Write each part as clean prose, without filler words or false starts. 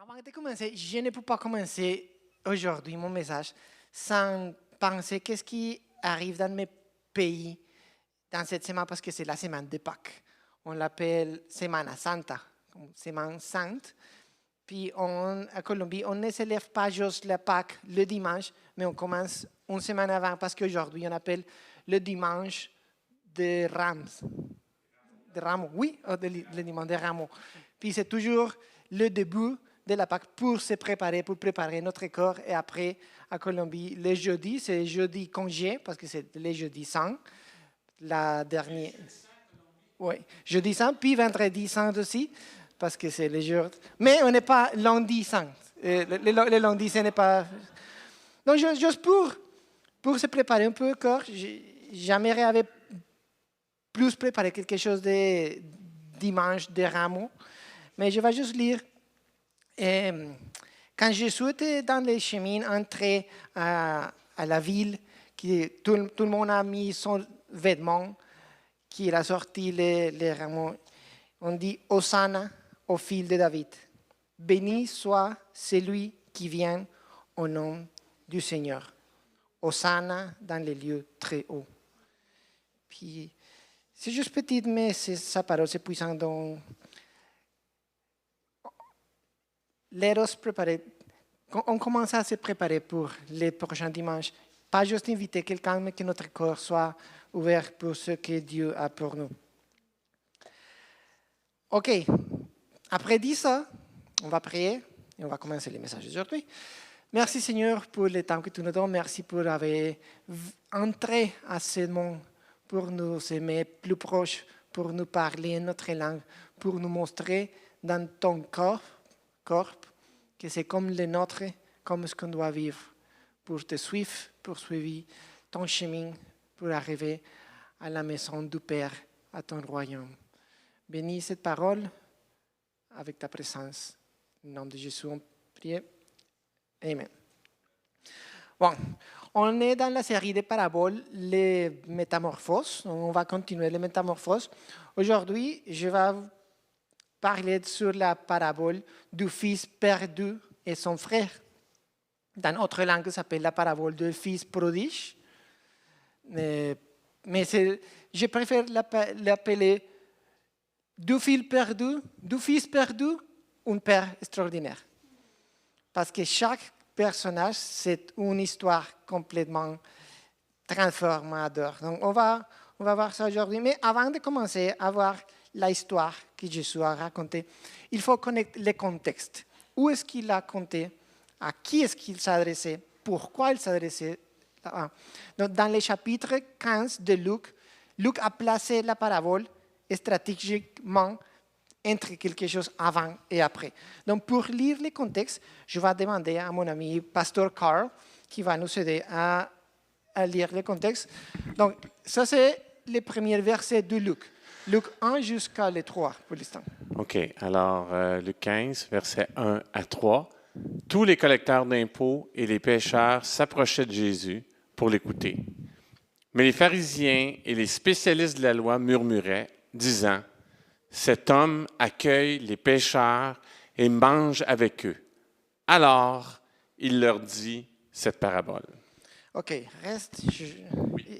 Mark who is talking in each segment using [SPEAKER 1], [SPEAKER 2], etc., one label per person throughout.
[SPEAKER 1] Avant de commencer, je ne peux pas commencer aujourd'hui mon message sans penser qu'est-ce qui arrive dans mes pays dans cette semaine parce que c'est la semaine de Pâques. On l'appelle Semana Santa, Semaine Sainte. Puis à Colombie, on ne célèbre pas juste la Pâques le dimanche, mais on commence une semaine avant parce qu'aujourd'hui, on appelle le dimanche de Rams. De Ramos, oui, le dimanche de Ramos. Puis c'est toujours le début de la Pâques pour se préparer, pour préparer notre corps. Et après, à Colombie, le jeudi, c'est jeudi congé, parce que c'est le jeudi saint. La dernière. Oui, jeudi saint, puis vendredi saint aussi, parce que c'est le jour. Mais on n'est pas lundi saint. Le lundi, ce n'est pas. Donc, juste pour se préparer un peu le corps, j'aimerais avoir plus préparé quelque chose de dimanche de Ramos. Mais je vais juste lire. Quand Jésus était dans les chemins, entré à la ville, tout le monde a mis son vêtement, qu'il a sorti les rameaux. On dit Hosanna au fils de David. Béni soit celui qui vient au nom du Seigneur. Hosanna dans les lieux très hauts. Puis, c'est juste petit, mais sa parole, c'est puissant. Donc, let us préparer. On commence à se préparer pour les prochains dimanches. Pas juste inviter quelqu'un, mais que notre corps soit ouvert pour ce que Dieu a pour nous. OK. Après dit ça, on va prier et on va commencer les messages d'aujourd'hui. Merci Seigneur pour le temps que tu nous donnes. Merci pour avoir entré à ce monde pour nous aimer plus proches, pour nous parler notre langue, pour nous montrer dans ton corps que c'est comme le nôtre, comme ce qu'on doit vivre, pour te suivre, pour suivre ton chemin, pour arriver à la maison du Père, à ton royaume. Bénis cette parole avec ta présence. Au nom de Jésus, on prie. Amen. Bon, on est dans la série de paraboles, les métamorphoses. On va continuer les métamorphoses. Aujourd'hui, je vais parler sur la parabole du fils perdu et son frère. Dans notre langue, ça s'appelle la parabole du fils prodige. Mais je préfère l'appeler du fils perdu, un père extraordinaire. Parce que chaque personnage, c'est une histoire complètement transformateur. Donc, on va voir ça aujourd'hui. Mais avant de commencer à voir l'histoire que Jésus a racontée, il faut connaître le contexte. Où est-ce qu'il a raconté? À qui est-ce qu'il s'adressait? Pourquoi il s'adressait? Donc, dans le chapitre 15 de Luc a placé la parabole stratégiquement entre quelque chose avant et après. Donc, pour lire le contexte, je vais demander à mon ami Pasteur Carl qui va nous aider à lire le contexte. Donc, ça, c'est les premiers versets de Luc. Luc 1 jusqu'à le 3 pour l'instant.
[SPEAKER 2] OK. Alors, Luc 15, versets 1 à 3. Tous les collecteurs d'impôts et les pécheurs s'approchaient de Jésus pour l'écouter. Mais les pharisiens et les spécialistes de la loi murmuraient, disant: cet homme accueille les pécheurs et mange avec eux. Alors, il leur dit cette parabole.
[SPEAKER 1] OK, reste.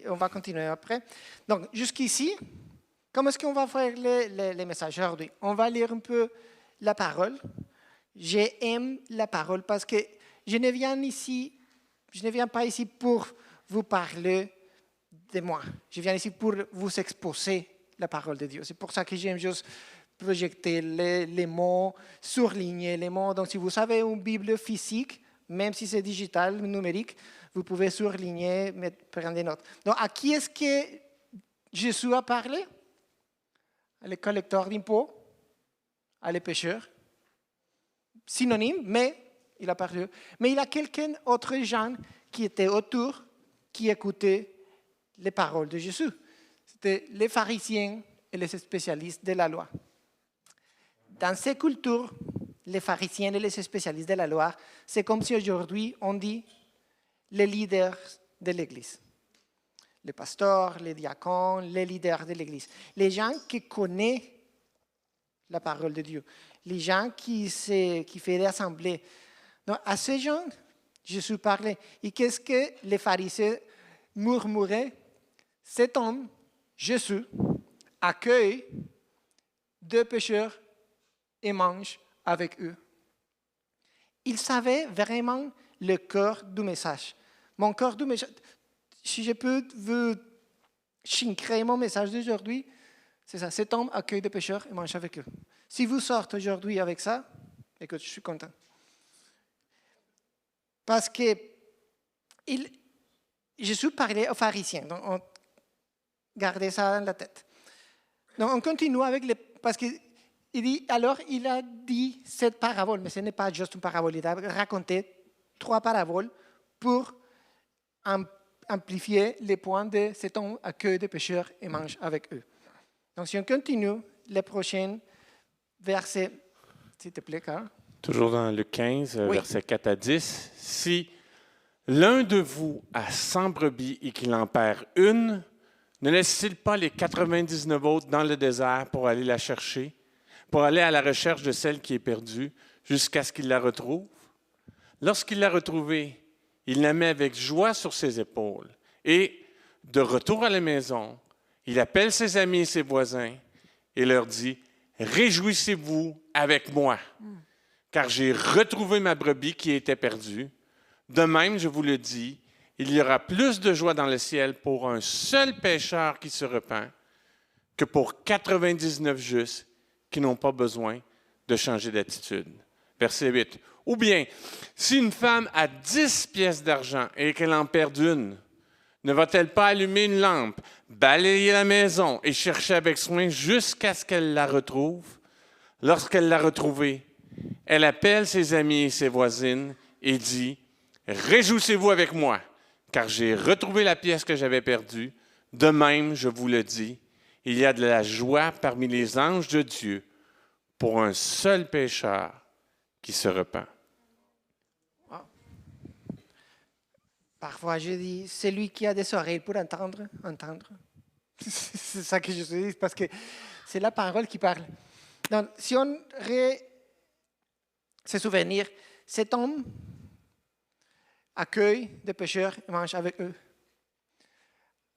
[SPEAKER 1] On va continuer après. Donc, jusqu'ici, comment est-ce qu'on va faire les messages aujourd'hui? On va lire un peu la parole. J'aime la parole parce que je ne viens pas ici pour vous parler de moi. Je viens ici pour vous exposer la parole de Dieu. C'est pour ça que j'aime juste projeter les mots, surligner les mots. Donc, si vous avez une Bible physique, même si c'est digital, numérique, vous pouvez surligner, prendre des notes. Donc, à qui est-ce que Jésus a parlé? Les collecteurs d'impôts, à les pécheurs. Synonyme, mais il a parlé. Mais il y a quelqu'un autre gens qui était autour, qui écoutait les paroles de Jésus. C'était les pharisiens et les spécialistes de la loi. Dans ces cultures, les pharisiens et les spécialistes de la loi, c'est comme si aujourd'hui on dit les leaders de l'Église. Les pasteurs, les diacons, les leaders de l'Église. Les gens qui connaissent la parole de Dieu. les gens qui faisaient l'assemblée. Donc, à ces gens, Jésus parlait. Et qu'est-ce que les pharisiens murmuraient? Cet homme, Jésus, accueille deux pécheurs et mange avec eux. Il savait vraiment le cœur du message. Mon cœur du message, si je peux vous chincrer mon message d'aujourd'hui, c'est ça. Cet homme accueille des pécheurs et mange avec eux. Si vous sortez aujourd'hui avec ça, écoute, je suis content. Parce que Jésus parlait aux pharisiens. Donc, on gardait ça dans la tête. Donc, on continue avec parce qu'il dit, alors il a dit cette parabole, mais ce n'est pas juste une parabole, il a raconté 3 paraboles pour amplifier les points de cet homme accueille des pécheurs et mange avec eux. Donc, si on continue, les prochains versets, s'il te plaît, Carl.
[SPEAKER 2] Toujours dans Luc 15,
[SPEAKER 1] Oui.
[SPEAKER 2] versets 4 à 10. Si l'un de vous a 100 brebis et qu'il en perd une, ne laisse-t-il pas les 99 autres dans le désert pour aller la chercher, pour aller à la recherche de celle qui est perdue, jusqu'à ce qu'il la retrouve? Lorsqu'il l'a retrouvée, il la met avec joie sur ses épaules. Et, de retour à la maison, il appelle ses amis et ses voisins et leur dit, « Réjouissez-vous avec moi, car j'ai retrouvé ma brebis qui était perdue. De même, je vous le dis, il y aura plus de joie dans le ciel pour un seul pécheur qui se repent que pour 99 justes qui n'ont pas besoin de changer d'attitude. » Verset 8. Ou bien, si une femme a 10 pièces d'argent et qu'elle en perd une, ne va-t-elle pas allumer une lampe, balayer la maison et chercher avec soin jusqu'à ce qu'elle la retrouve? Lorsqu'elle l'a retrouvée, elle appelle ses amis et ses voisines et dit, « Réjouissez-vous avec moi, car j'ai retrouvé la pièce que j'avais perdue. De même, je vous le dis, il y a de la joie parmi les anges de Dieu pour un seul pécheur qui se repent. »
[SPEAKER 1] Parfois, je dis, celui qui a des oreilles pour entendre, entendre. C'est ça que je dis, parce que c'est la parole qui parle. Donc, si on se souvenir, cet homme accueille des pécheurs et mange avec eux.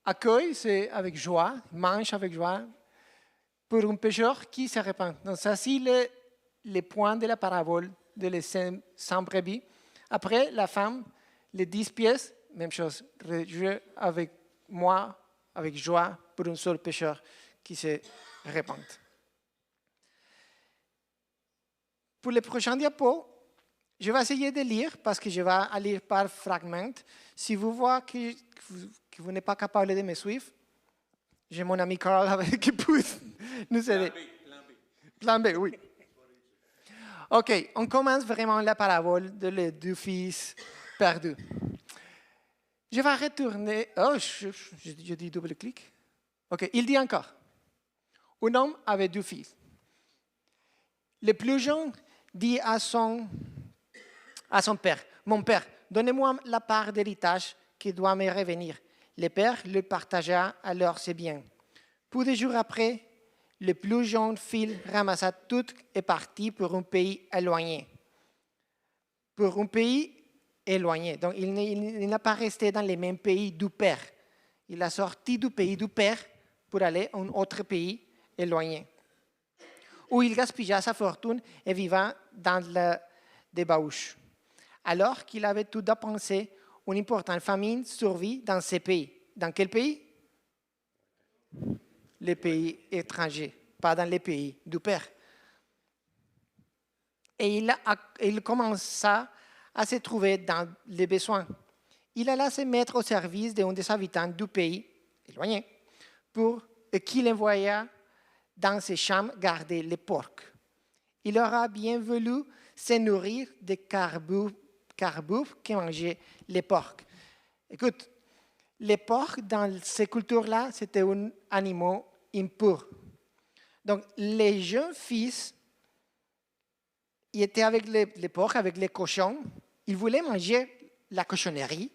[SPEAKER 1] Accueille, c'est avec joie, mange avec joie pour un pécheur qui se repent. Donc, ça, c'est les points de la parabole de les 100 brebis. Après, la femme, les 10 pièces, même chose, réjouis avec moi, avec joie, pour un seul pécheur qui se repent. Pour les prochains diapos, je vais essayer de lire parce que je vais lire par fragments. Si vous voyez que vous n'êtes pas capable de me suivre, j'ai mon ami Carl qui peut nous aider. Plan B, oui. OK, on commence vraiment la parabole de les 2 fils perdus. Je vais retourner. Oh, je dis double-clic. OK, il dit encore. Un homme avait 2 fils. Le plus jeune dit à son père, « Mon père, donnez-moi la part d'héritage qui doit me revenir. » Le père le partagea alors ses biens. Peu de jours après, le plus jeune fils ramassa tout et partit pour un pays éloigné. Pour un pays éloigné. Donc, il n'a pas resté dans le même pays du père. Il a sorti du pays du père pour aller à un autre pays éloigné, où il gaspilla sa fortune et vivant dans la débauche. Alors qu'il avait tout dépensé, une importante famine survit dans ce pays. Dans quel pays? Les pays étrangers, pas dans les pays du père. Et il commença à se trouver dans les besoins. Il alla se mettre au service d'un des habitants du pays éloigné, pour qu'il envoya dans ses chambres garder les porcs. Il aura bien voulu se nourrir des carbures que mangeaient les porcs. Écoute, les porcs, dans ces cultures-là, c'était un animal impur. Donc, les jeunes fils, ils étaient avec les porcs, avec les cochons. Ils voulaient manger la cochonnerie.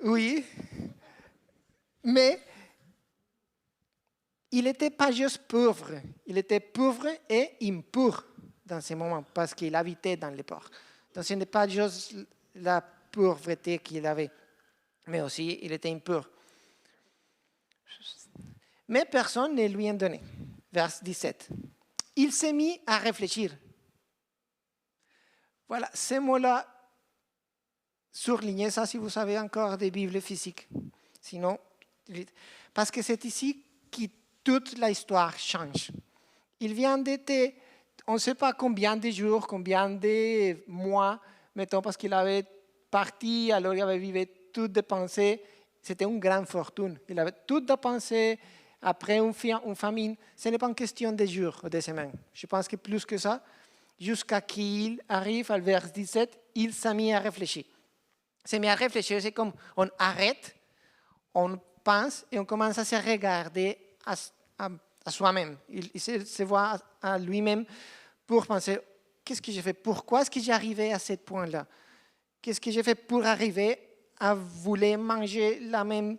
[SPEAKER 1] Oui. Mais il n'était pas juste pauvre. Il était pauvre et impur. dans ce moment parce qu'il habitait dans les porcs. Donc ce n'est pas juste la pauvreté qu'il avait, mais aussi il était impur. Mais personne ne lui en donnait. Vers 17. Il s'est mis à réfléchir. Voilà, ces mots-là, surlignez ça si vous savez encore des Bibles physiques. Sinon, parce que c'est ici que toute l'histoire change. Il vient d'être, on ne sait pas combien de jours, combien de mois, mettons, parce qu'il avait parti, alors il avait vécu tout dépensé. C'était une grande fortune. Il avait tout dépensé après une famine. Ce n'est pas une question de jours ou de semaines. Je pense que plus que ça, jusqu'à qu'il arrive au verset 17, il s'est mis à réfléchir. S'est mis à réfléchir, c'est comme on arrête, on pense et on commence à se regarder à soi-même. Il se voit à lui-même pour penser, qu'est-ce que j'ai fait? Pourquoi est-ce que j'ai arrivé à ce point-là? Qu'est-ce que j'ai fait pour arriver à vouloir manger la même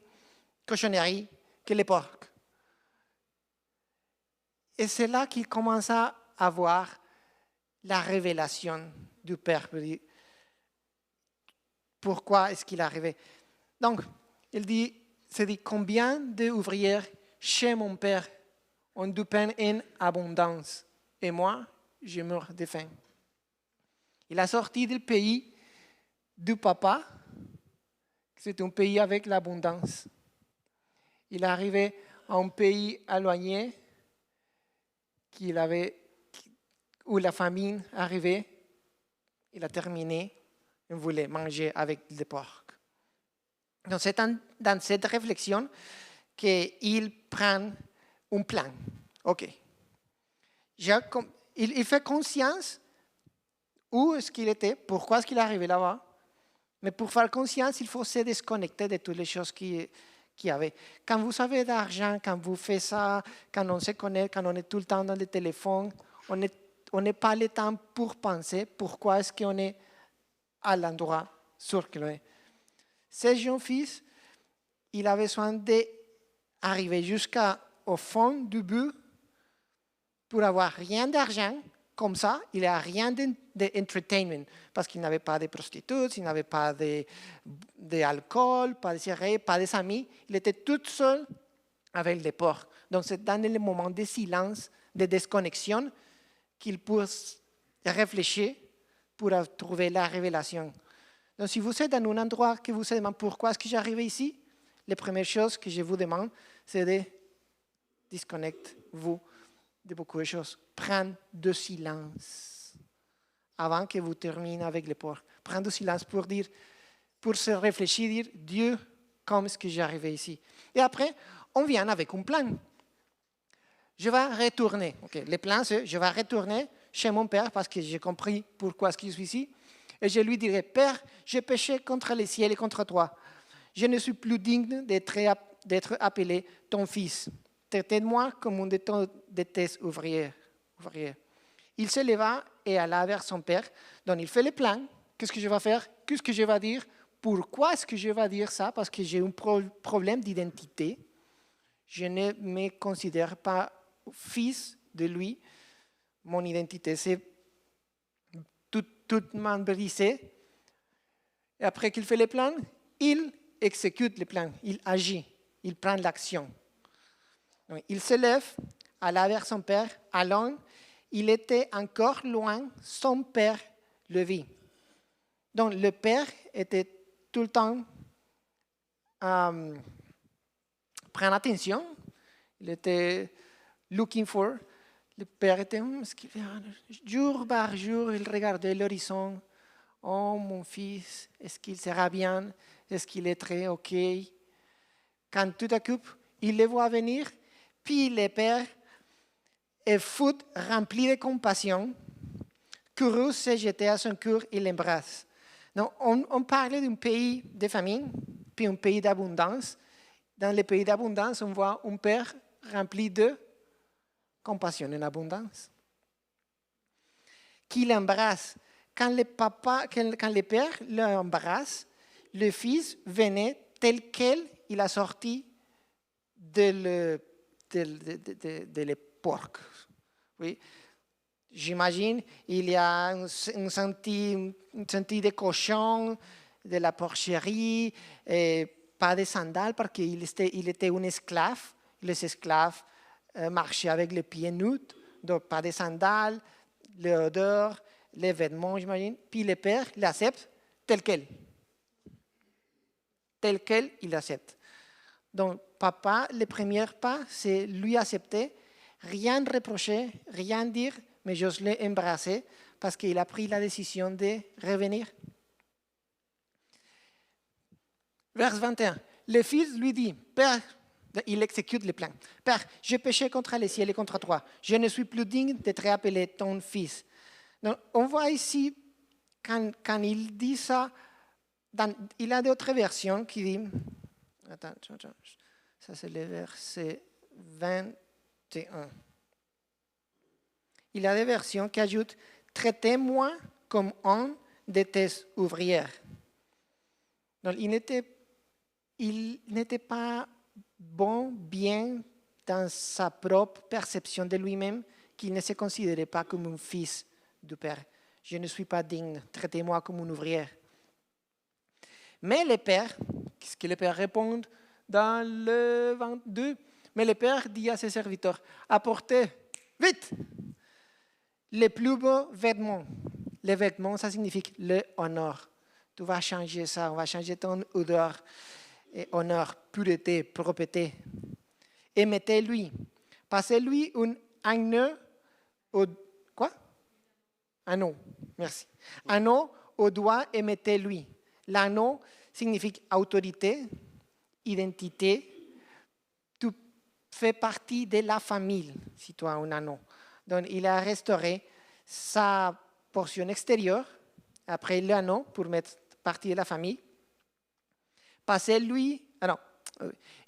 [SPEAKER 1] cochonnerie que les porcs? Et c'est là qu'il commence à avoir la révélation du Père. Pourquoi est-ce qu'il est arrivé? Donc, il se dit, combien d'ouvriers chez mon Père ont du pain en abondance, et moi, je meurs de faim. Il a sorti du pays du papa, c'est un pays avec l'abondance. Il est arrivé à un pays éloigné où la famine arrivait. Il a terminé, il voulait manger avec des porcs. Donc c'est dans cette réflexion qu'il prend un plan. OK. Il fait conscience où est-ce qu'il était, pourquoi est-ce qu'il est arrivé là-bas. Mais pour faire conscience, il faut se déconnecter de toutes les choses qu'il y avait. Quand vous avez de l'argent, quand vous faites ça, quand on se connecte, quand on est tout le temps dans le téléphone, on n'est pas le temps pour penser pourquoi est-ce qu'on est à l'endroit sur lequel on est. Ce jeune fils, il a besoin d'arriver jusqu'au fond du but pour avoir rien d'argent. Comme ça, il n'a rien d'entertainment parce qu'il n'avait pas de prostituées, il n'avait pas d'alcool, pas de cigarettes, pas d'amis. Il était tout seul avec les porcs. Donc, c'est dans les moments de silence, de déconnexion, qu'il peut réfléchir pour trouver la révélation. Donc, si vous êtes dans un endroit que vous vous demandez pourquoi est-ce que j'arrive ici, la première chose que je vous demande, c'est de disconnecter-vous de beaucoup de choses. Prendre du silence avant que vous terminez avec les porcs. Prendre du silence pour se réfléchir, dire Dieu, comment est-ce que j'arrive ici? Et après, on vient avec un plan. Je vais retourner. Okay. Le plan, c'est je vais retourner chez mon père parce que j'ai compris pourquoi est-ce que je suis ici. Et je lui dirai, Père, j'ai péché contre le ciel et contre toi. Je ne suis plus digne d'être appelé ton fils. Traitez-moi comme un de tes ouvriers. Il se leva et alla vers son père. Donc il fait le plan. Qu'est-ce que je vais faire? Qu'est-ce que je vais dire? Pourquoi est-ce que je vais dire ça? Parce que j'ai un problème d'identité. Je ne me considère pas fils de lui. Mon identité, c'est toute brisée. Et après qu'il fait le plan, il exécute le plan. Il agit. Il prend l'action. Donc, il se lève, alla vers son père. Allant, il était encore loin. Son père le vit. Donc, le père était tout le temps prendre attention. Il était looking for. Le père était jour par jour, il regardait l'horizon. Oh, mon fils, est-ce qu'il sera bien? Est-ce qu'il est très OK? Quand tout à coup, il le voit venir, puis le père est fou, rempli de compassion, courut se jeter à son cœur et l'embrasse. Donc, on parlait d'un pays de famine, puis un pays d'abondance. Dans le pays d'abondance, on voit un père rempli de compassion en abondance. Qui l'embrasse. Quand le père l'embrasse, le fils venait tel quel il a sorti de les porcs. Oui. J'imagine, il y a un senti de cochon, de la porcherie, et pas de sandales parce qu'il était un esclave. Les esclaves marchaient avec les pieds nus, donc pas de sandales, l'odeur, les vêtements, j'imagine. Puis le père l'accepte tel quel. Tel quel, il accepte. Donc, papa, le premier pas, c'est lui accepter, rien reprocher, rien dire, mais je l'ai embrassé parce qu'il a pris la décision de revenir. Verset 21. Le fils lui dit, Père, il exécute le plan. Père, j'ai péché contre le ciel et contre toi. Je ne suis plus digne d'être appelé ton fils. Donc, on voit ici, quand il dit ça, il y a d'autres versions qui disent, attends, ça c'est le verset 21. Il y a des versions qui ajoutent, traitez-moi comme un de tes ouvrières. Donc, il n'était pas bien dans sa propre perception de lui-même, qu'il ne se considérait pas comme un fils du Père. Je ne suis pas digne, traitez-moi comme une ouvrière. Mais le Père, qu'est-ce que le Père répond dans le 22? Mais le Père dit à ses serviteurs, apportez vite les plus beaux vêtements. Les vêtements, ça signifie l'honneur. Tu vas changer ça, on va changer ton odeur, et honneur, pureté, propreté. Et mettez-lui, passez-lui un agneau au... Quoi? Anneau, merci. Anneau au doigt et mettez-lui. L'anneau signifie autorité, identité. Tu fais partie de la famille si tu as un anneau. Donc, il a restauré sa portion extérieure, après l'anneau, pour mettre partie de la famille.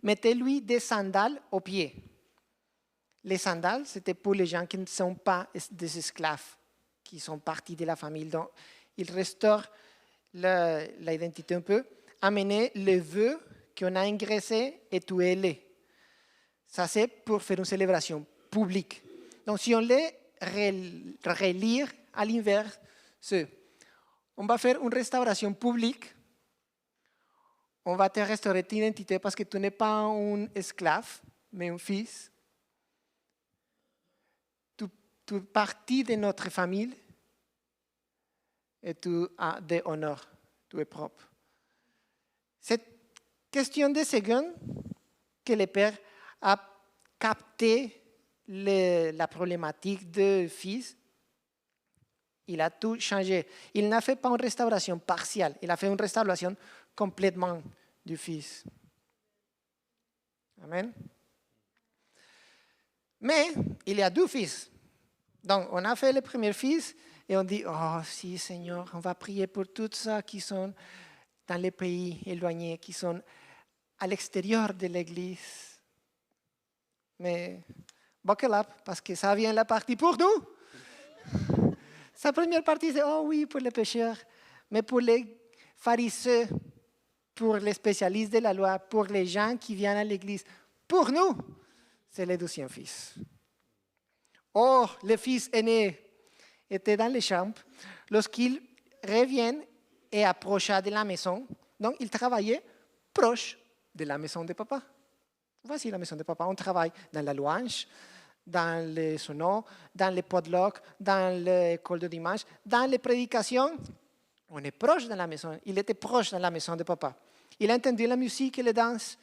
[SPEAKER 1] Mettez-lui des sandales aux pieds. Les sandales, c'était pour les gens qui ne sont pas des esclaves, qui sont partis de la famille. Donc, il restaure l'identité un peu. Amenez le vœu qu'on a engraissé et tuez-les. Ça, c'est pour faire une célébration publique. Donc, si on les relire à l'inverse, on va faire une restauration publique. On va te restaurer ton identité parce que tu n'es pas un esclave, mais un fils. Tu es partie de notre famille et tu as de l'honneur. Tu es propre. Cette question de secondes que le Père a capté la problématique du fils, il a tout changé. Il n'a fait pas une restauration partielle, il a fait une restauration complètement du fils. Amen. Mais il y a deux fils. Donc, on a fait le premier fils et on dit, oh si Seigneur, on va prier pour tous ceux qui sont dans les pays éloignés, qui sont à l'extérieur de l'église. Mais buckle up, parce que ça vient la partie pour nous. Sa première partie, c'est, oh oui, pour les pécheurs, mais pour les pharisiens, pour les spécialistes de la loi, pour les gens qui viennent à l'église, pour nous, c'est le deuxième fils. Oh, le fils aîné était dans les chambres lorsqu'il revient et approcha de la maison. Donc, il travaillait proche de la maison de papa. Voici la maison de papa. On travaille dans la louange, dans les sonores, dans les podlocs, dans l'école de dimanche, dans les prédications. On est proche de la maison. Il était proche de la maison de papa. Il a entendu la musique et les danses.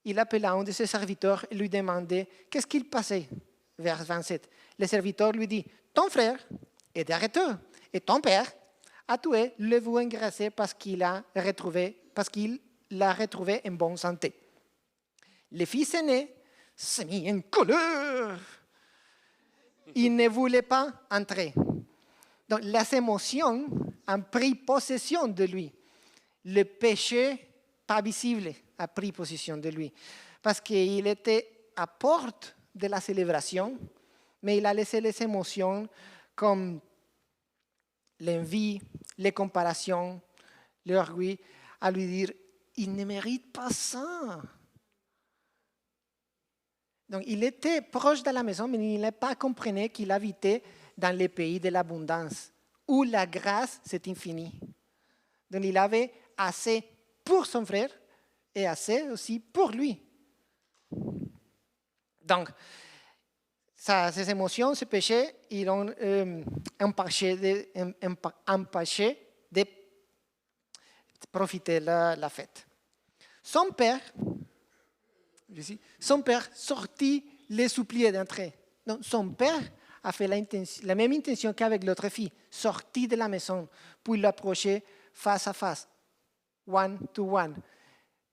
[SPEAKER 1] Il appela un de ses serviteurs et lui demandait qu'est-ce qu'il passait. Vers 27. Le serviteur lui dit, ton frère est derrière et ton père a tué le veau engraissé parce qu'il l'a retrouvé en bonne santé. Le fils aîné s'est mis en colère. Il ne voulait pas entrer. Donc, les émotions ont pris possession de lui. Le péché, pas visible, a pris possession de lui. Parce qu'il était à porte de la célébration, mais il a laissé les émotions comme l'envie, les comparations, l'orgueil, à lui dire, il ne mérite pas ça. Donc, il était proche de la maison, mais il n'a pas compris qu'il habitait dans les pays de l'abondance, où la grâce, c'est infini. Donc il avait assez pour son frère et assez aussi pour lui. Donc, ces émotions, ces péchés, ils ont empêché de profiter de la fête. Son père sortit les supplier d'entrer. Donc, son père a fait la même intention qu'avec l'autre fille, sortit de la maison, puis l'approcher face à face, one to one,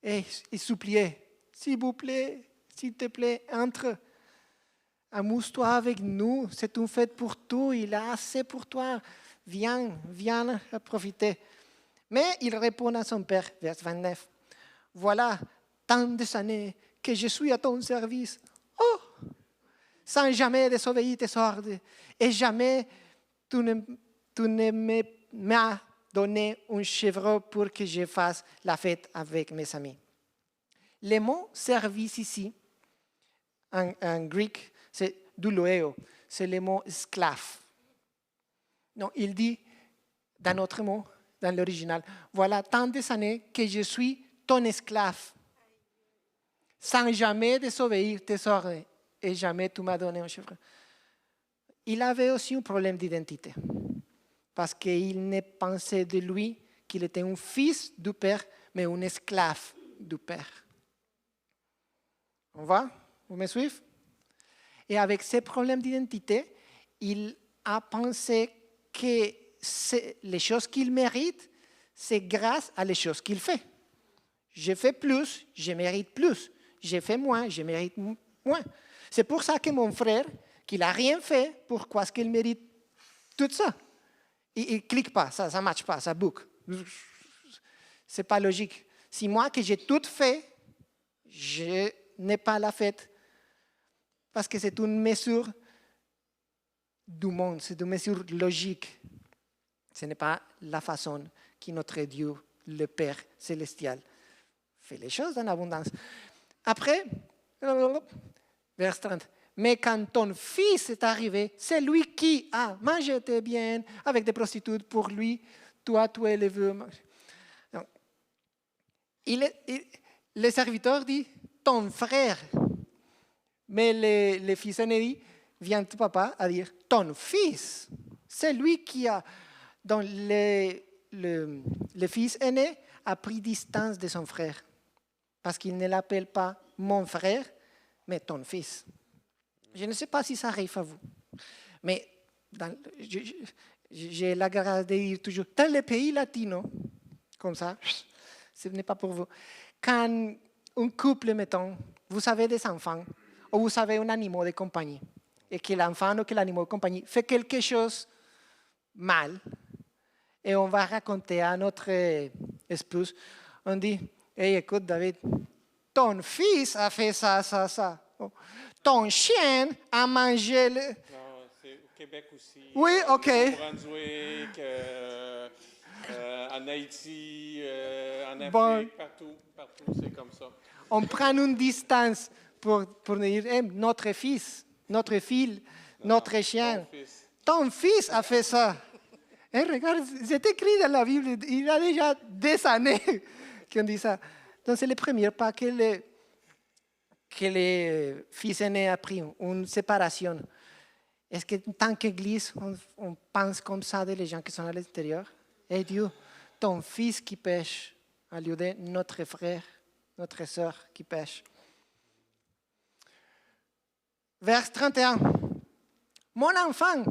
[SPEAKER 1] et suppliait, s'il vous plaît, s'il te plaît, entre. Amuse-toi avec nous, c'est une fête pour toi, il a assez pour toi, viens profiter. Mais il répond à son père, vers 29, voilà tant de années que je suis à ton service, sans jamais désobéir tes ordres, et jamais tu ne m'as donné un chèvre pour que je fasse la fête avec mes amis. Le mot service ici, en grec, c'est douloeo, c'est le mot esclave. Non, il dit, dans notre mot, dans l'original, voilà tant des années que je suis ton esclave, sans jamais désobéir tes ordres, et jamais tu m'as donné un chèvre. Il avait aussi un problème d'identité, parce qu'il ne pensait de lui qu'il était un fils du Père, mais un esclave du Père. On va? Vous me suivez? Et avec ces problèmes d'identité, il a pensé que les choses qu'il mérite, c'est grâce à les choses qu'il fait. Je fais plus, je mérite plus. Je fais moins, je mérite moins. C'est pour ça que mon frère, qui n'a rien fait, pourquoi est-ce qu'il mérite tout ça? Il ne clique pas, ça ne matche pas, ça boucle. Ce n'est pas logique. Si moi, que j'ai tout fait, je n'ai pas la fête, parce que c'est une mesure du monde, c'est une mesure logique. Ce n'est pas la façon que notre Dieu, le Père célestial, fait les choses en abondance. Après, vers 30, mais quand ton fils est arrivé, c'est lui qui a mangé tes biens avec des prostituées pour lui, toi, tu es le vieux. Donc, le serviteur dit, ton frère. Mais le fils aîné dit, vient ton papa à dire, ton fils. C'est lui qui a, donc le fils aîné a pris distance de son frère, parce qu'il ne l'appelle pas mon frère, mais ton fils. Je ne sais pas si ça arrive à vous, mais j'ai la grâce de dire toujours, dans les pays latinos, comme ça, ce n'est pas pour vous, quand un couple, mettons, vous avez des enfants, ou vous avez un animal de compagnie, et que l'enfant ou que l'animal de compagnie fait quelque chose mal, et on va raconter à notre épouse, on dit, hey, écoute David, ton fils a fait ça, ça, ça. Ton chien a mangé le...
[SPEAKER 2] Non, c'est au Québec aussi.
[SPEAKER 1] Oui, OK.
[SPEAKER 2] Au Brunswick, en Haïti, en Afrique,
[SPEAKER 1] Bon.
[SPEAKER 2] partout, c'est comme ça.
[SPEAKER 1] On prend une distance pour dire, hey, notre fils, notre fille, notre chien. Ton fils a fait ça. Et regarde, c'est écrit dans la Bible, il y a déjà des années qu'on dit ça. Donc c'est le premier pas que le fils aîné a pris, une séparation. Est-ce que tant qu'Église, on pense comme ça des gens qui sont à l'extérieur? Et Dieu, ton fils qui pêche, au lieu de notre frère, notre sœur qui pêche. Vers 31. Mon enfant,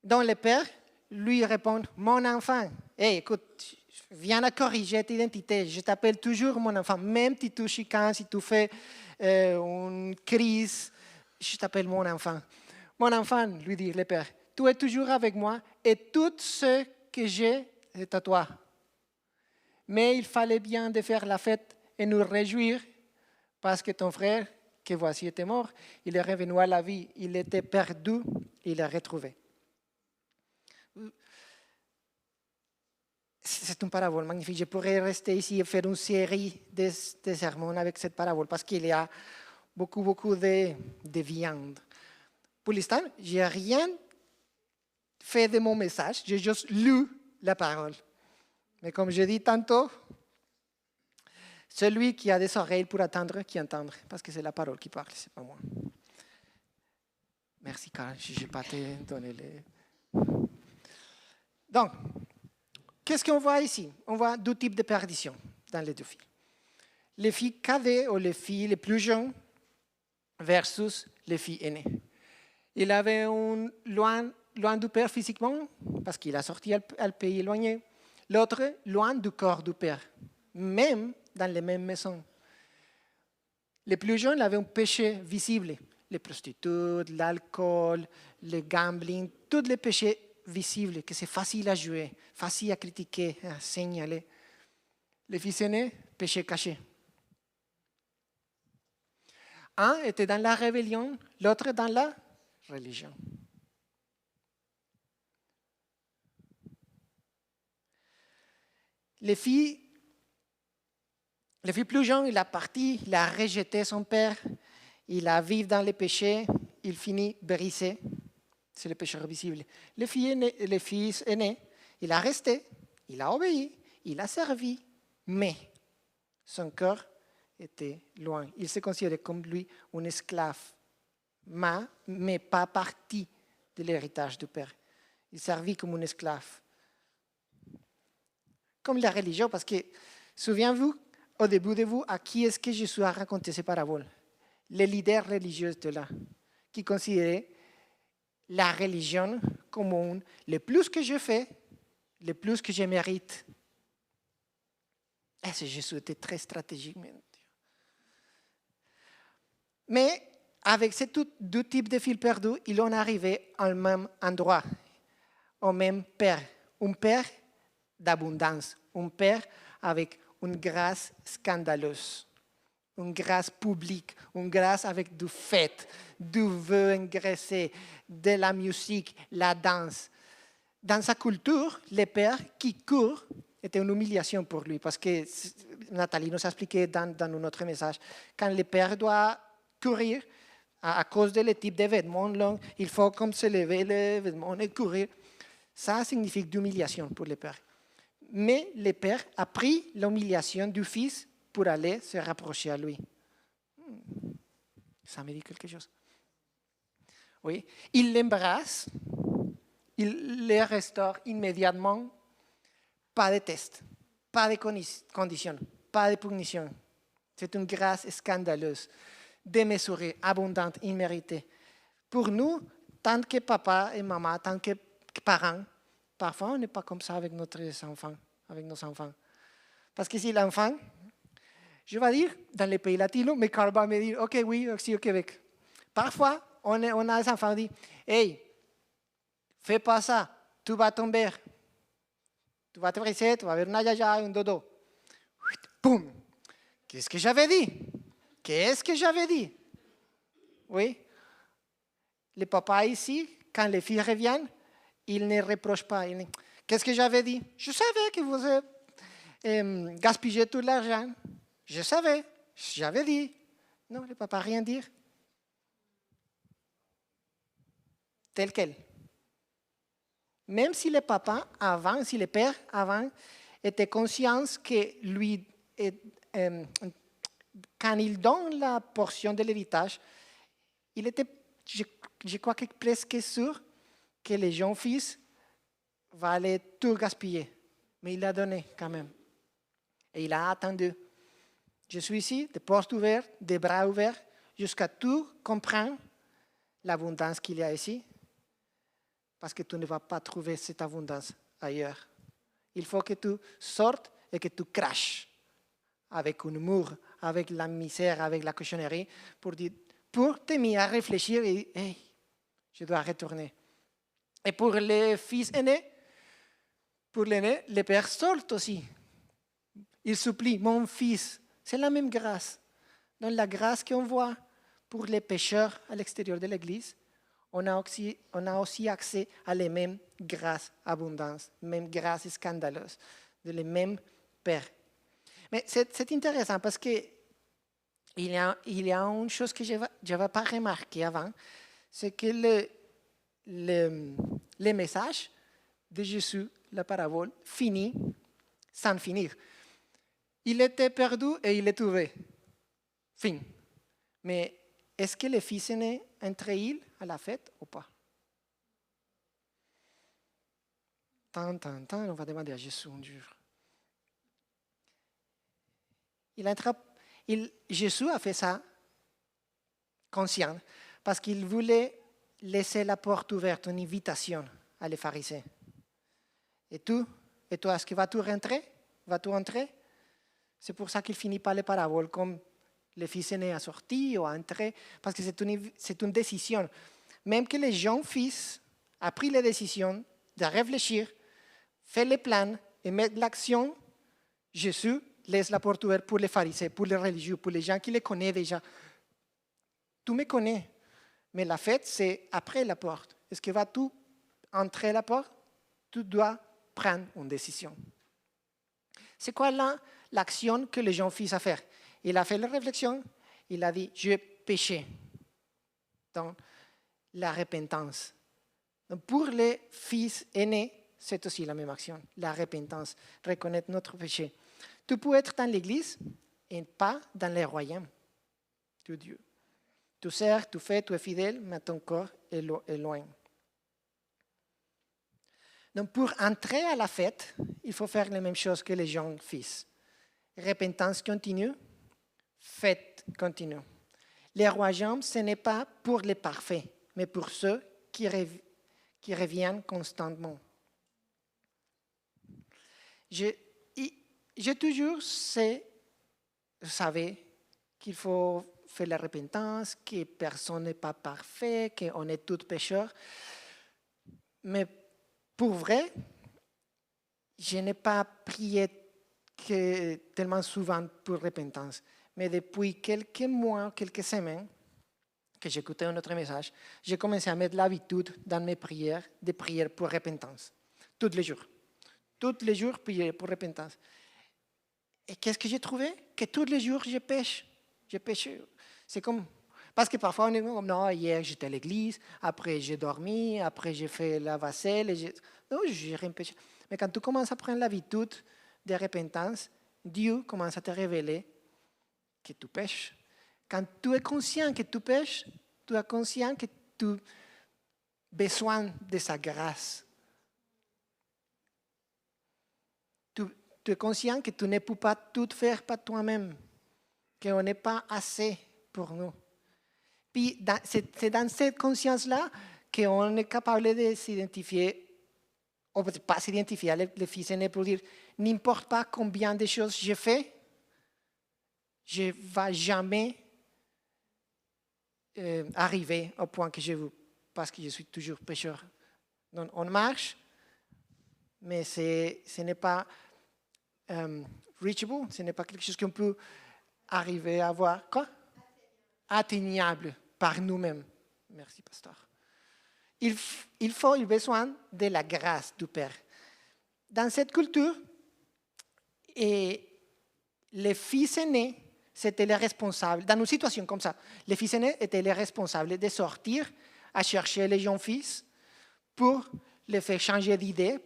[SPEAKER 1] dont le père lui répond, mon enfant, hey, écoute, viens à corriger ton identité, je t'appelle toujours mon enfant, même si tu chicanes, si tu fais une crise, je t'appelle mon enfant. Mon enfant, lui dit le père, tu es toujours avec moi et tout ce que j'ai est à toi. Mais il fallait bien de faire la fête et nous réjouir parce que ton frère, que voici était mort, il est revenu à la vie, il était perdu, il l'a retrouvé. C'est une parabole magnifique. Je pourrais rester ici et faire une série de sermons avec cette parabole parce qu'il y a beaucoup de viande. Pour l'instant, je n'ai rien fait de mon message, j'ai juste lu la parole. Mais comme je dis tantôt, celui qui a des oreilles pour attendre, qui entendre, parce que c'est la parole qui parle, c'est pas moi. Merci, Carl, je n'ai pas te donné les... Donc, qu'est-ce qu'on voit ici? On voit deux types de perdition dans les deux filles. Les filles cadets ou les filles les plus jeunes versus les filles aînées. Il avait un loin du père physiquement, parce qu'il a sorti à pays éloigné. L'autre, loin du corps du père, même dans les mêmes maisons. Les plus jeunes avaient un péché visible. Les prostituées, l'alcool, le gambling, tous les péchés visibles, que c'est facile à jouer, facile à critiquer, à signaler. Les fils aînés, péché caché. Un était dans la rébellion, l'autre dans la religion. Les filles plus jeunes, il a parti, il a rejeté son père, il a vécu dans les péchés, il finit brisé. C'est le pécheur visible. Les fils aînés, il a resté, il a obéi, il a servi, mais son cœur était loin. Il se considérait comme lui un esclave, mais pas partie de l'héritage du père. Il servit comme un esclave. Comme la religion, parce que, souvenez-vous, au début de vous, à qui est-ce que Jésus a raconté ces paraboles? Les leaders religieux de là, qui considéraient la religion comme le plus que je fais, le plus que je mérite. Et ce Jésus était très stratégique. Mais avec ces deux types de fils perdus, ils ont arrivé au même endroit, au même Père. Un Père d'abondance, un Père avec une grâce scandaleuse, une grâce publique, une grâce avec du fête, du vœu engraissé, de la musique, la danse. Dans sa culture, le père qui court était une humiliation pour lui, parce que Nathalie nous a expliqué dans un autre message, quand le père doit courir, à cause du type de vêtements longs, il faut comme se lever les vêtements et courir. Ça signifie d'humiliation pour le père. Mais le père a pris l'humiliation du fils pour aller se rapprocher à lui. Ça me dit quelque chose. Oui. Il l'embrasse, il le restaure immédiatement. Pas de test, pas de conditions, pas de punition. C'est une grâce scandaleuse, démesurée, abondante, imméritée. Pour nous, tant que papa et maman, tant que parents, parfois on n'est pas comme ça avec nos enfants. Parce que si l'enfant, je vais dire, dans les pays latinos, mais Carl va me dire, ok, oui, aussi au Québec. Parfois, on a des enfants qui disent, hey, fais pas ça, tu vas tomber. Tu vas te briser, tu vas avoir una yaya, un dodo. Boum! Qu'est-ce que j'avais dit? Oui. Le papa ici, quand les filles reviennent, il ne reproche pas. Qu'est-ce que j'avais dit? Je savais que vous avez gaspillé tout l'argent. Je savais. J'avais dit. Non, le papa rien dire. Tel quel. Même si le papa avant, si le père avant était conscient que lui, quand il donne la portion de l'héritage, il était, je crois que presque sûr que les jeunes fils vont aller tout gaspiller. Mais il l'a donné quand même. Et il a attendu. Je suis ici, des portes ouvertes, des bras ouverts, jusqu'à tout comprendre l'abondance qu'il y a ici. Parce que tu ne vas pas trouver cette abondance ailleurs. Il faut que tu sortes et que tu craches avec un humour, avec la misère, avec la cochonnerie, pour te mettre à réfléchir et dire, hey, je dois retourner. Et pour les fils aînés, pour l'aîné, les pères sortent aussi. Ils supplient, mon fils, c'est la même grâce. Donc la grâce qu'on voit pour les pécheurs à l'extérieur de l'Église, on a aussi accès à les mêmes grâces abondantes, mêmes grâces scandaleuses, de les mêmes pères. Mais c'est intéressant parce qu'il y a une chose que je n'avais pas remarqué avant, c'est que le message de Jésus, la parabole, finit sans finir. Il était perdu et il est trouvé. Fin. Mais est-ce que le fils aîné entre-il à la fête ou pas? Tant, on va demander à Jésus un jour. Jésus a fait ça conscient parce qu'il voulait laisser la porte ouverte, une invitation à les pharisiens. Et toi, est-ce que vas-tu rentrer? Vas-tu entrer? C'est pour ça qu'il finit par les paraboles comme le fils aîné a sorti ou a entré, parce que c'est une décision. Même que le jeune fils a pris la décision de réfléchir, faire les plans et mettre l'action, Jésus laisse la porte ouverte pour les pharisiens, pour les religieux, pour les gens qui les connaissent déjà. Tu me connais, mais la fête, c'est après la porte. Est-ce que vas-tu entrer à la porte? Tu dois prendre une décision. C'est quoi l'action que le jeune fils a fait? Il a fait la réflexion, il a dit, je péché. Donc, la repentance. Donc, pour les fils aînés, c'est aussi la même action, la repentance, reconnaître notre péché. Tu peux être dans l'église et pas dans le royaume de Dieu. Tu sers, tu fais, tu es fidèle, mais ton corps est loin. Donc, pour entrer à la fête, il faut faire la même chose que les jeunes fils. Repentance continue, fête continue. Le royaume, ce n'est pas pour les parfaits, mais pour ceux qui reviennent constamment. J'ai toujours savais qu'il faut faire la repentance, que personne n'est pas parfait, qu'on est tous pécheurs. Mais pour vrai, je n'ai pas prié tellement souvent pour repentance. Mais depuis quelques mois, quelques semaines, que j'écoutais un autre message, j'ai commencé à mettre l'habitude dans mes prières de prier pour repentance. Tous les jours. Tous les jours, prier pour repentance. Et qu'est-ce que j'ai trouvé? Que tous les jours, je pêche. Je pêche. C'est comme... Parce que parfois, on est comme, non, hier, j'étais à l'église, après, j'ai dormi, après, j'ai fait la vaisselle. Non, j'ai rien péché. Mais quand tu commences à prendre l'habitude de repentance, Dieu commence à te révéler que tu pêches. Quand tu es conscient que tu pêches, tu es conscient que tu as besoin de sa grâce. Tu es conscient que tu ne peux pas tout faire par toi-même, qu'on n'est pas assez pour nous. Puis c'est dans cette conscience-là qu'on est capable de s'identifier, ou pas s'identifier, les fils aînés pour dire, n'importe pas combien de choses je fais, je ne vais jamais arriver au point que je veux, parce que je suis toujours pécheur. Donc on marche, mais ce n'est pas reachable, ce n'est pas quelque chose qu'on peut arriver à voir. Quoi? Atteignable par nous-mêmes. Merci, pasteur. Il a besoin de la grâce du Père. Dans cette culture, les fils aînés, c'était les responsables. Dans une situation comme ça, les fils aînés étaient les responsables de sortir à chercher les jeunes fils pour les faire changer d'idée.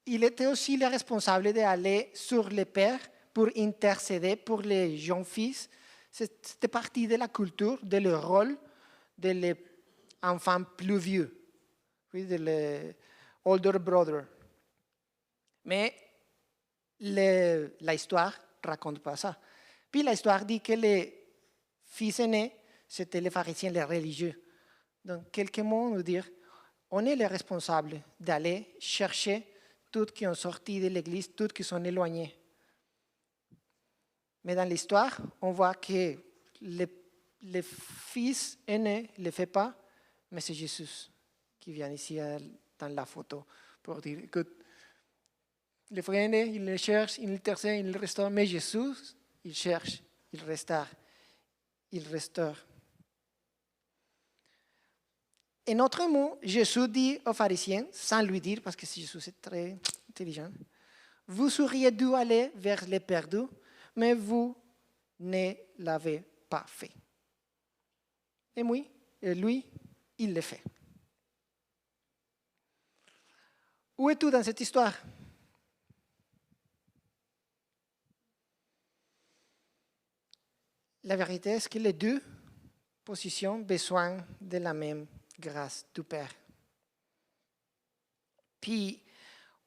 [SPEAKER 1] Il était aussi le responsable d'aller sur les pères pour intercéder pour les jeunes fils. C'était partie de la culture, de leur rôle de l'enfant plus vieux, oui, de l'older brother. Mais l'histoire ne raconte pas ça. Puis l'histoire dit que les fils aînés, c'était les pharisiens, les religieux. Donc, quelques mots nous dire, on est les responsables d'aller chercher tous qui ont sorti de l'église, tous qui sont éloignés. Mais dans l'histoire, on voit que les fils aînés ne le font pas, mais c'est Jésus qui vient ici dans la photo pour dire que les frères aînés, ils le cherchent, ils le tercèrent, ils le restaurent, mais Jésus, il cherche, il restaure, il restaure. En autre mot, Jésus dit aux pharisiens, sans lui dire, parce que Jésus est très intelligent, vous auriez dû aller vers les perdus, mais vous ne l'avez pas fait. Et lui, il le fait. Où es-tu dans cette histoire? La vérité est que les deux positions ont besoin de la même grâce du Père. Puis,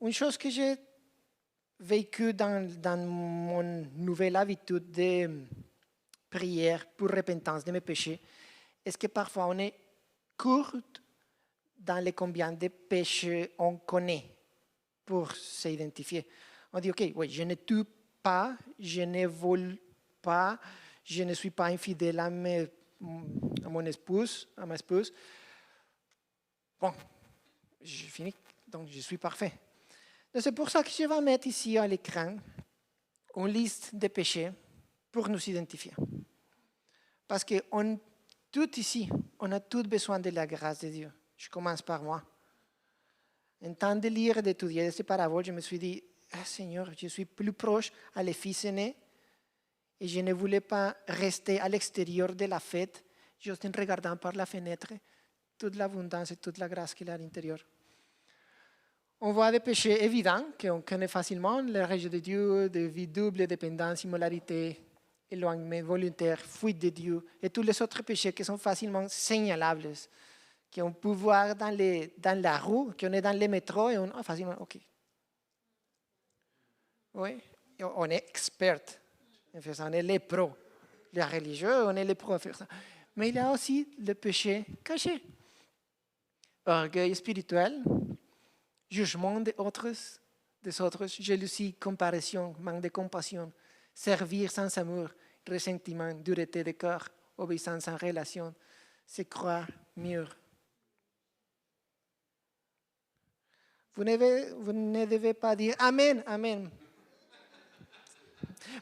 [SPEAKER 1] une chose que j'ai vécue dans mon nouvelle habitude de prière pour repentance de mes péchés, est que parfois on est court dans les combien de péchés on connaît pour s'identifier. On dit, OK, oui, je ne tue pas, je ne vole pas, je ne suis pas infidèle à mon épouse, à ma épouse. Bon, j'ai fini, donc je suis parfait. C'est pour ça que je vais mettre ici à l'écran une liste de péchés pour nous identifier. Parce que tout ici, on a tout besoin de la grâce de Dieu. Je commence par moi. En temps de lire et d'étudier ces paraboles, je me suis dit, Seigneur, je suis plus proche à les fils aînés et je ne voulais pas rester à l'extérieur de la fête, juste en regardant par la fenêtre toute l'abondance et toute la grâce qu'il y a à l'intérieur. On voit des péchés évidents qu'on connaît facilement, le rejet de Dieu, de vie double, dépendance, immoralité, éloignement volontaire, fuite de Dieu, et tous les autres péchés qui sont facilement signalables, qu'on peut voir dans la rue, qu'on est dans les métros, et on facilement, OK. Oui, on est expert en faire ça, on est les pros. Les religieux, on est les pros à faire ça. Mais il y a aussi le péché caché. Orgueil spirituel, jugement des autres, jalousie, comparaison, manque de compassion, servir sans amour, ressentiment, dureté de cœur, obéissance en relation, se croire mieux. Vous ne devez pas dire Amen, Amen.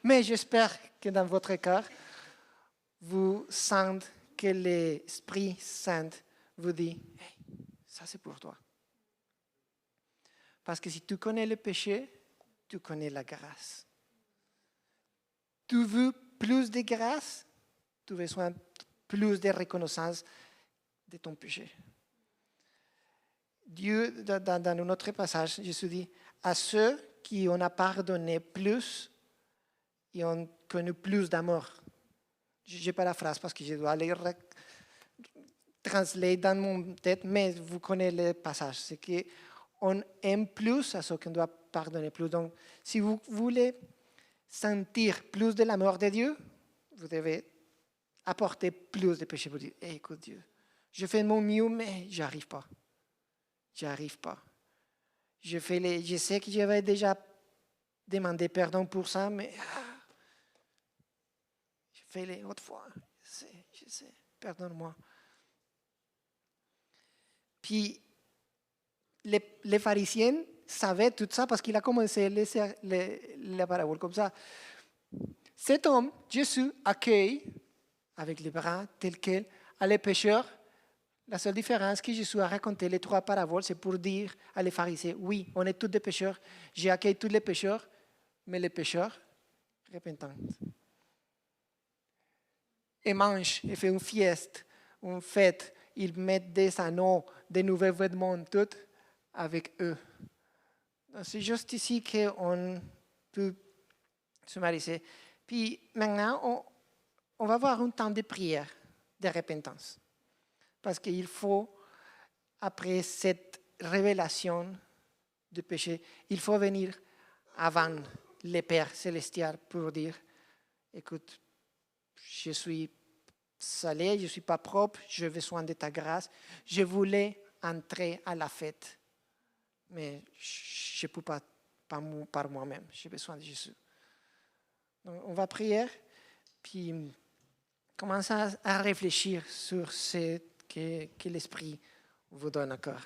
[SPEAKER 1] Mais j'espère que dans votre cœur, vous sentez que l'Esprit Saint vous dit, hey, ça c'est pour toi. Parce que si tu connais le péché, tu connais la grâce. Tu veux plus de grâce, tu as besoin plus de reconnaissance de ton péché. Dieu, dans un autre passage, Jésus dit, à ceux qui on a pardonné plus, ils ont connu plus d'amour. Je n'ai pas la phrase parce que je dois aller translate dans mon tête, mais vous connaissez le passage. C'est qu'on aime plus à ceux qu'on doit pardonner plus. Donc, si vous voulez sentir plus de l'amour de Dieu, vous devez apporter plus de péché pour dire, hey, écoute Dieu, je fais mon mieux, mais je n'arrive pas. J'arrive pas. Je sais que j'avais déjà demandé pardon pour ça, mais je fais les autres fois. Je sais, pardonne-moi. Puis, les pharisiens savaient tout ça parce qu'il a commencé la parabole comme ça. Cet homme, Jésus, accueille avec les bras tels quels à les pécheurs. La seule différence que Jésus a raconté les trois paraboles, c'est pour dire à les pharisiens, oui, on est tous des pécheurs, j'ai accueilli tous les pécheurs, mais les pécheurs repentants. Ils mangent, ils font une fête, ils mettent des anneaux, des nouveaux vêtements, tout avec eux. C'est juste ici qu'on peut se marier. Puis maintenant, on va avoir un temps de prière, de repentance. Parce qu'il faut, après cette révélation du péché, il faut venir avant le Père célestial pour dire, écoute, je suis salé, je ne suis pas propre, j'ai besoin de ta grâce. Je voulais entrer à la fête, mais je ne peux pas par moi-même, j'ai besoin de Jésus. Donc, on va prier, puis commencer à réfléchir sur ce que l'Esprit vous donne encore.